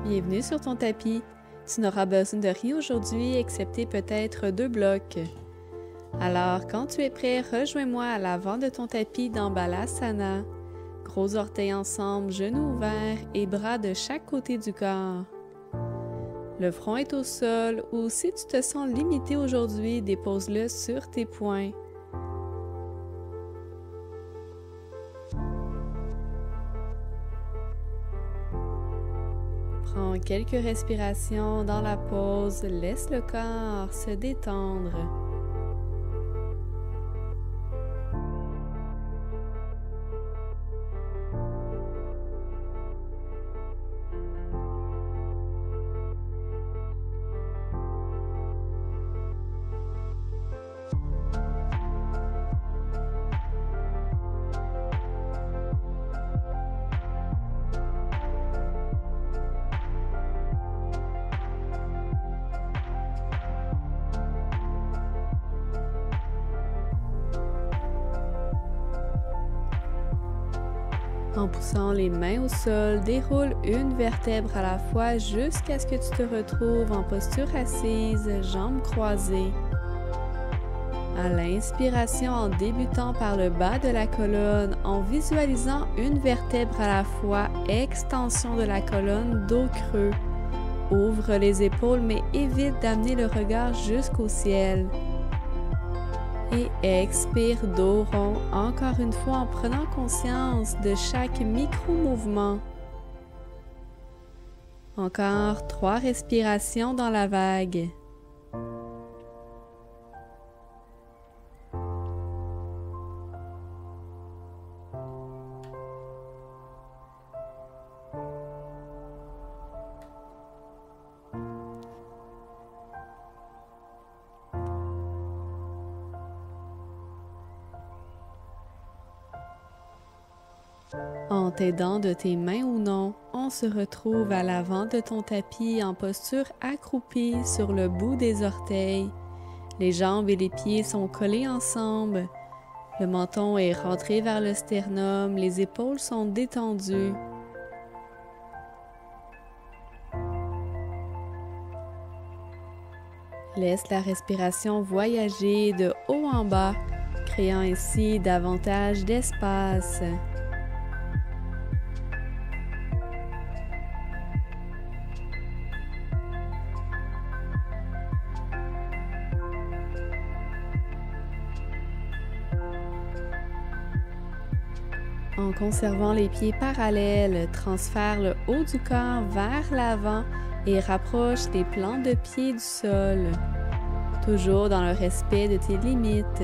Bienvenue sur ton tapis. Tu n'auras besoin de rien aujourd'hui excepté peut-être 2 blocs. Alors, quand tu es prêt, rejoins-moi à l'avant de ton tapis dans Balasana. Gros orteils ensemble, genoux ouverts et bras de chaque côté du corps. Le front est au sol ou si tu te sens limité aujourd'hui, dépose-le sur tes poings. Prends quelques respirations dans la pause, laisse le corps se détendre. En poussant les mains au sol, déroule une vertèbre à la fois jusqu'à ce que tu te retrouves en posture assise, jambes croisées. À l'inspiration, en débutant par le bas de la colonne, en visualisant une vertèbre à la fois, extension de la colonne, dos creux. Ouvre les épaules mais évite d'amener le regard jusqu'au ciel. Et expire dos rond, encore une fois en prenant conscience de chaque micro-mouvement. Encore 3 respirations dans la vague. En t'aidant de tes mains ou non, on se retrouve à l'avant de ton tapis en posture accroupie sur le bout des orteils. Les jambes et les pieds sont collés ensemble. Le menton est rentré vers le sternum, les épaules sont détendues. Laisse la respiration voyager de haut en bas, créant ainsi davantage d'espace. En conservant les pieds parallèles, transfère le haut du corps vers l'avant et rapproche les plants de pied du sol, toujours dans le respect de tes limites.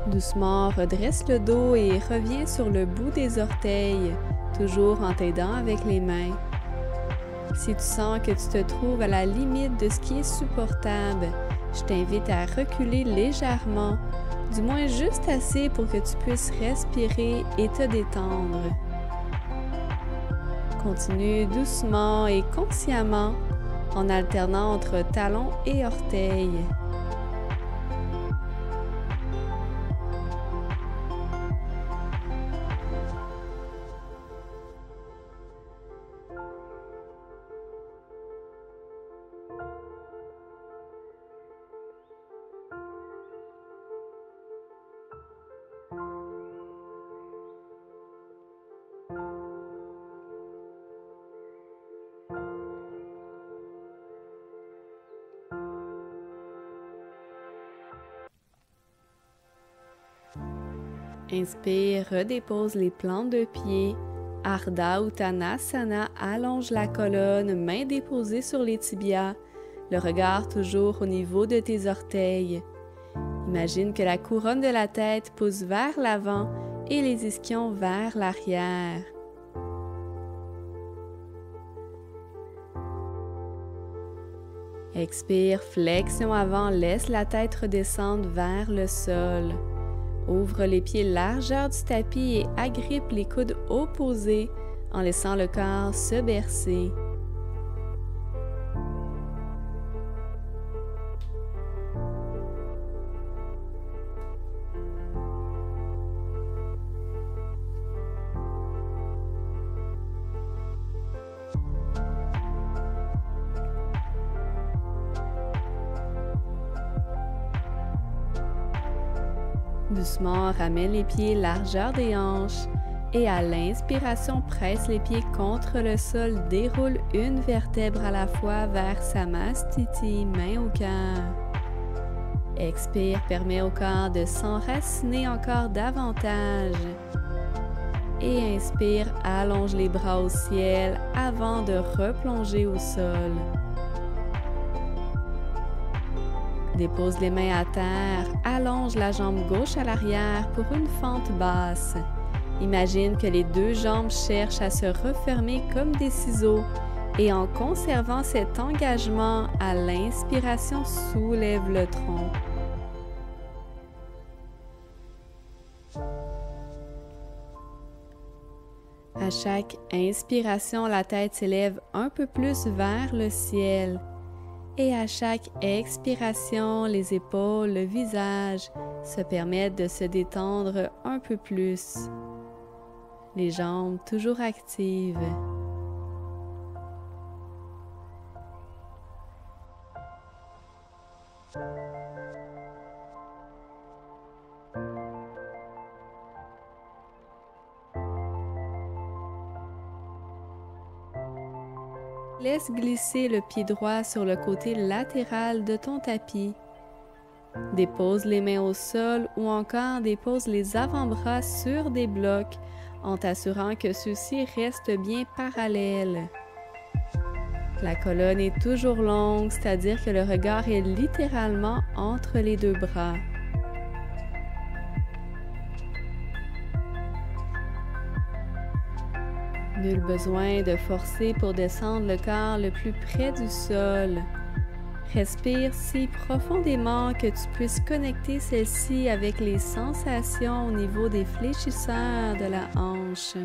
Doucement, redresse le dos et reviens sur le bout des orteils, toujours en t'aidant avec les mains. Si tu sens que tu te trouves à la limite de ce qui est supportable, je t'invite à reculer légèrement, du moins juste assez pour que tu puisses respirer et te détendre. Continue doucement et consciemment en alternant entre talons et orteils. Inspire, redépose les plantes de pied. Ardha Uttanasana, allonge la colonne, mains déposées sur les tibias, le regard toujours au niveau de tes orteils. Imagine que la couronne de la tête pousse vers l'avant et les ischions vers l'arrière. Expire, flexion avant, laisse la tête redescendre vers le sol. Ouvre les pieds largeur du tapis et agrippe les coudes opposés en laissant le corps se bercer. Doucement, ramène les pieds largeur des hanches et à l'inspiration, presse les pieds contre le sol, déroule une vertèbre à la fois vers Samastiti, main au cœur. Expire, permet au corps de s'enraciner encore davantage. Et inspire, allonge les bras au ciel avant de replonger au sol. Dépose les mains à terre, allonge la jambe gauche à l'arrière pour une fente basse. Imagine que les deux jambes cherchent à se refermer comme des ciseaux et en conservant cet engagement, à l'inspiration, soulève le tronc. À chaque inspiration, la tête s'élève un peu plus vers le ciel. Et à chaque expiration, les épaules, le visage se permettent de se détendre un peu plus. Les jambes toujours actives. Laisse glisser le pied droit sur le côté latéral de ton tapis. Dépose les mains au sol ou encore dépose les avant-bras sur des blocs en t'assurant que ceux-ci restent bien parallèles. La colonne est toujours longue, c'est-à-dire que le regard est littéralement entre les deux bras. Nul besoin de forcer pour descendre le corps le plus près du sol. Respire si profondément que tu puisses connecter celle-ci avec les sensations au niveau des fléchisseurs de la hanche.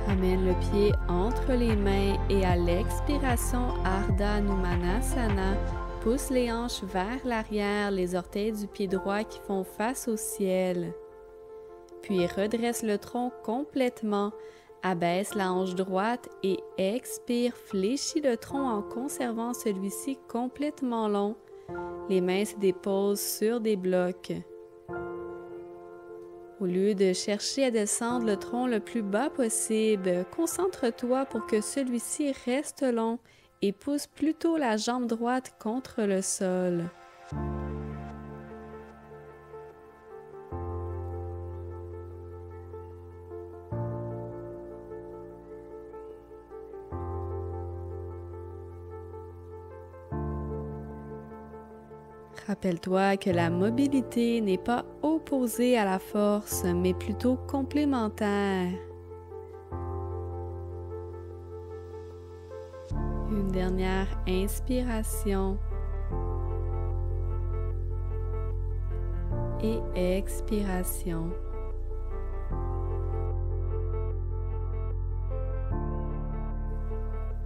Ramène le pied entre les mains et à l'expiration, Ardha Numanasana, pousse les hanches vers l'arrière, les orteils du pied droit qui font face au ciel. Puis redresse le tronc complètement, abaisse la hanche droite et expire, fléchis le tronc en conservant celui-ci complètement long. Les mains se déposent sur des blocs. Au lieu de chercher à descendre le tronc le plus bas possible, concentre-toi pour que celui-ci reste long et pousse plutôt la jambe droite contre le sol. Rappelle-toi que la mobilité n'est pas opposée à la force, mais plutôt complémentaire. Une dernière inspiration et expiration.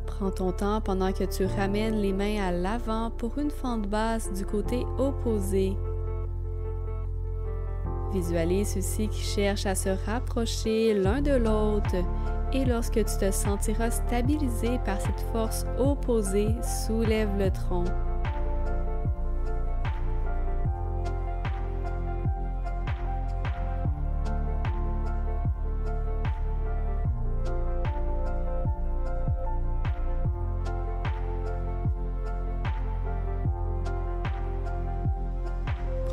Prends ton temps pendant que tu ramènes les mains à l'avant pour une fente basse du côté opposé. Visualise ceux-ci qui cherchent à se rapprocher l'un de l'autre et lorsque tu te sentiras stabilisé par cette force opposée, soulève le tronc.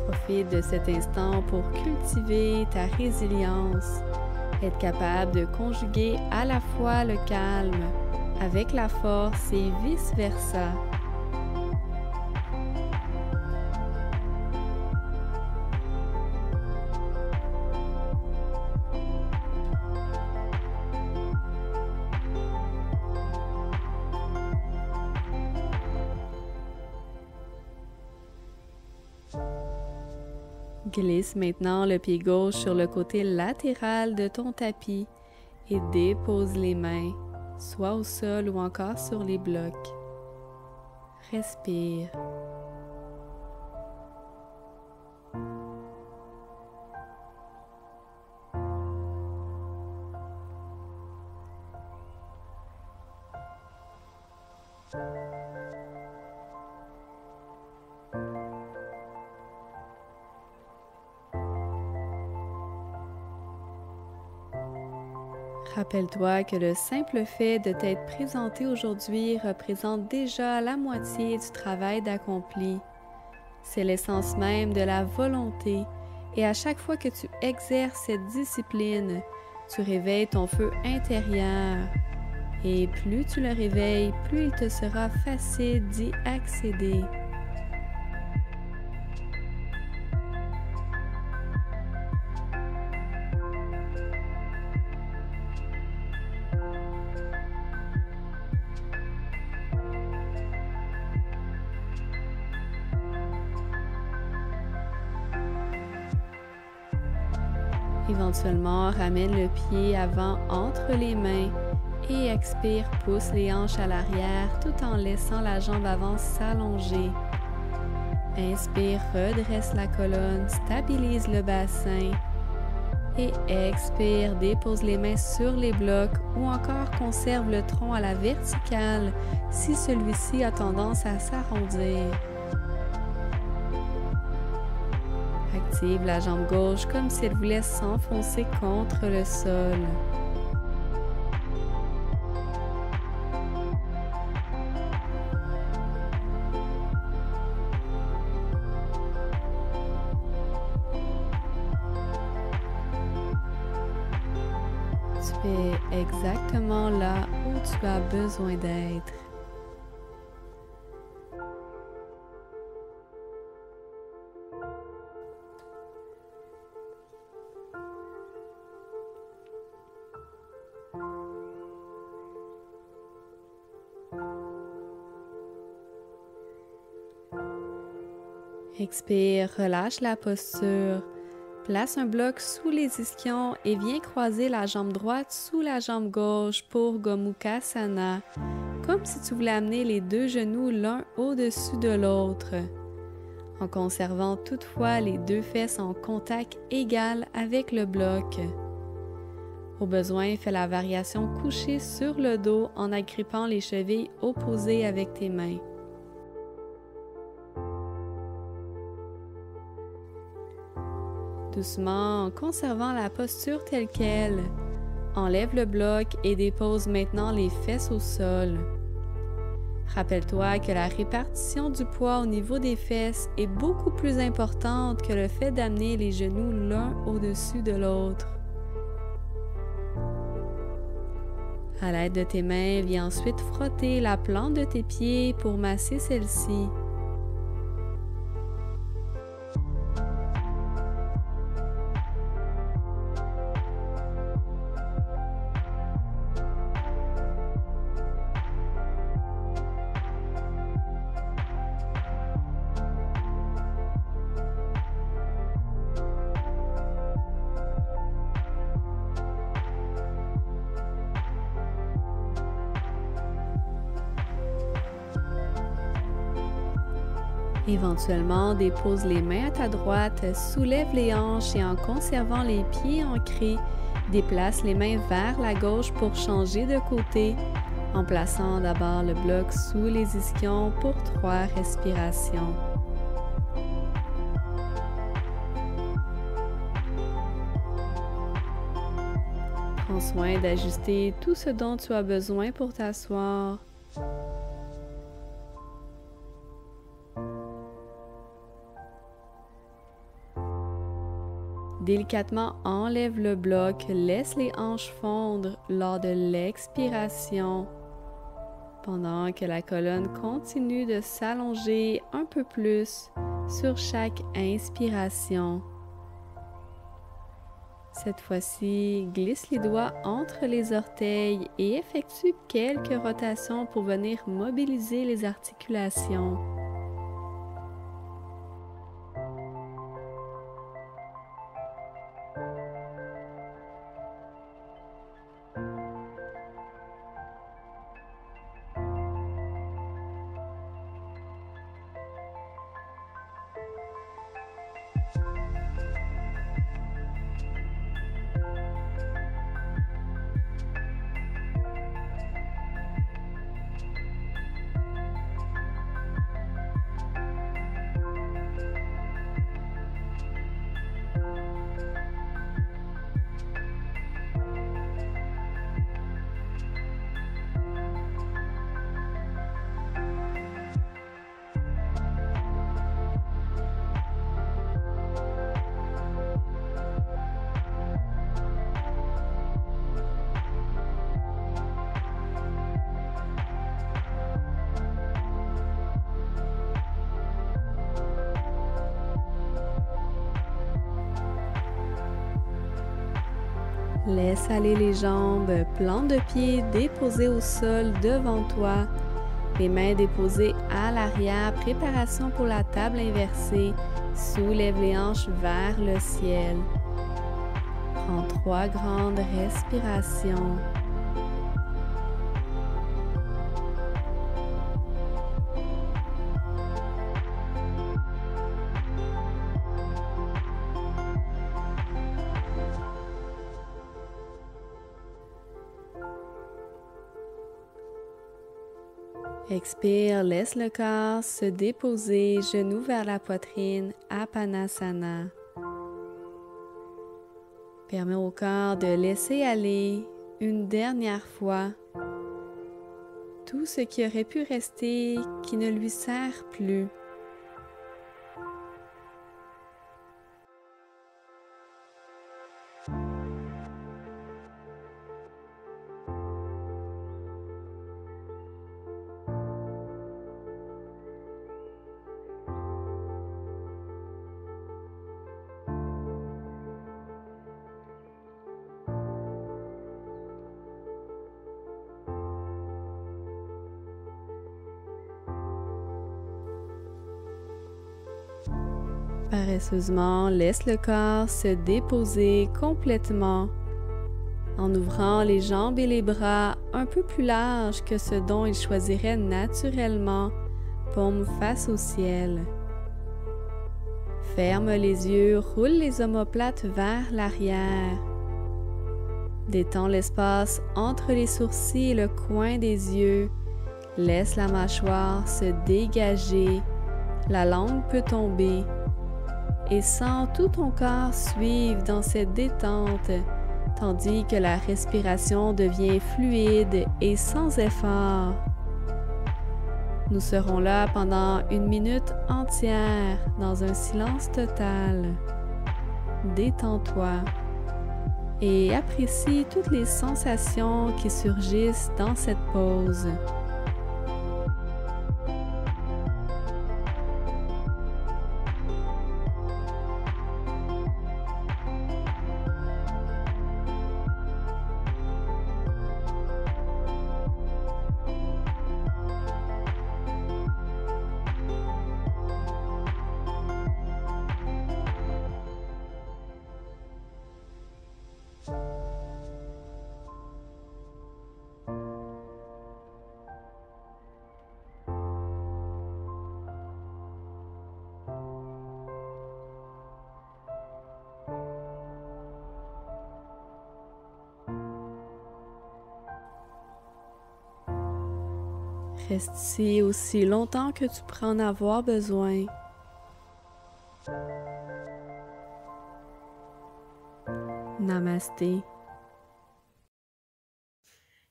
Profite de cet instant pour cultiver ta résilience, être capable de conjuguer à la fois le calme avec la force et vice-versa. Glisse maintenant le pied gauche sur le côté latéral de ton tapis et dépose les mains, soit au sol ou encore sur les blocs. Respire. Rappelle-toi que le simple fait de t'être présenté aujourd'hui représente déjà la moitié du travail d'accompli. C'est l'essence même de la volonté et à chaque fois que tu exerces cette discipline, tu réveilles ton feu intérieur. Et plus tu le réveilles, plus il te sera facile d'y accéder. Éventuellement, ramène le pied avant entre les mains et expire, pousse les hanches à l'arrière tout en laissant la jambe avant s'allonger. Inspire, redresse la colonne, stabilise le bassin et expire, dépose les mains sur les blocs ou encore conserve le tronc à la verticale si celui-ci a tendance à s'arrondir. Active la jambe gauche comme si elle voulait s'enfoncer contre le sol. Tu es exactement là où tu as besoin d'être. Expire, relâche la posture. Place un bloc sous les ischions et viens croiser la jambe droite sous la jambe gauche pour Gomukhasana, comme si tu voulais amener les deux genoux l'un au-dessus de l'autre, en conservant toutefois les deux fesses en contact égal avec le bloc. Au besoin, fais la variation couchée sur le dos en agrippant les chevilles opposées avec tes mains. Doucement, en conservant la posture telle qu'elle, enlève le bloc et dépose maintenant les fesses au sol. Rappelle-toi que la répartition du poids au niveau des fesses est beaucoup plus importante que le fait d'amener les genoux l'un au-dessus de l'autre. À l'aide de tes mains, viens ensuite frotter la plante de tes pieds pour masser celle-ci. Éventuellement, dépose les mains à ta droite, soulève les hanches et en conservant les pieds ancrés, déplace les mains vers la gauche pour changer de côté, en plaçant d'abord le bloc sous les ischions pour 3 respirations. Prends soin d'ajuster tout ce dont tu as besoin pour t'asseoir. Délicatement enlève le bloc, laisse les hanches fondre lors de l'expiration, pendant que la colonne continue de s'allonger un peu plus sur chaque inspiration. Cette fois-ci, glisse les doigts entre les orteils et effectue quelques rotations pour venir mobiliser les articulations. Laisse aller les jambes, plante de pied déposée au sol devant toi, les mains déposées à l'arrière, préparation pour la table inversée, soulève les hanches vers le ciel. Prends 3 grandes respirations. Expire, laisse le corps se déposer, genoux vers la poitrine, Apanasana. Permets au corps de laisser aller une dernière fois tout ce qui aurait pu rester qui ne lui sert plus. Paresseusement, laisse le corps se déposer complètement en ouvrant les jambes et les bras un peu plus larges que ce dont il choisirait naturellement, paume face au ciel. Ferme les yeux, roule les omoplates vers l'arrière. Détends l'espace entre les sourcils et le coin des yeux. Laisse la mâchoire se dégager. La langue peut tomber. Et sens tout ton corps suivre dans cette détente, tandis que la respiration devient fluide et sans effort. Nous serons là pendant 1 minute entière dans un silence total. Détends-toi et apprécie toutes les sensations qui surgissent dans cette pause. Reste ici aussi longtemps que tu pourras en avoir besoin. Namasté.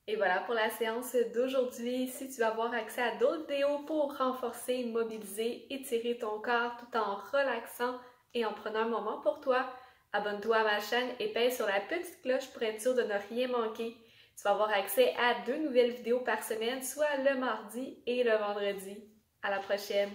Et voilà pour la séance d'aujourd'hui. Si tu veux avoir accès à d'autres vidéos pour renforcer, mobiliser, étirer ton corps tout en relaxant et en prenant un moment pour toi, abonne-toi à ma chaîne et pèse sur la petite cloche pour être sûr de ne rien manquer. Tu vas avoir accès à 2 nouvelles vidéos par semaine, soit le mardi et le vendredi. À la prochaine!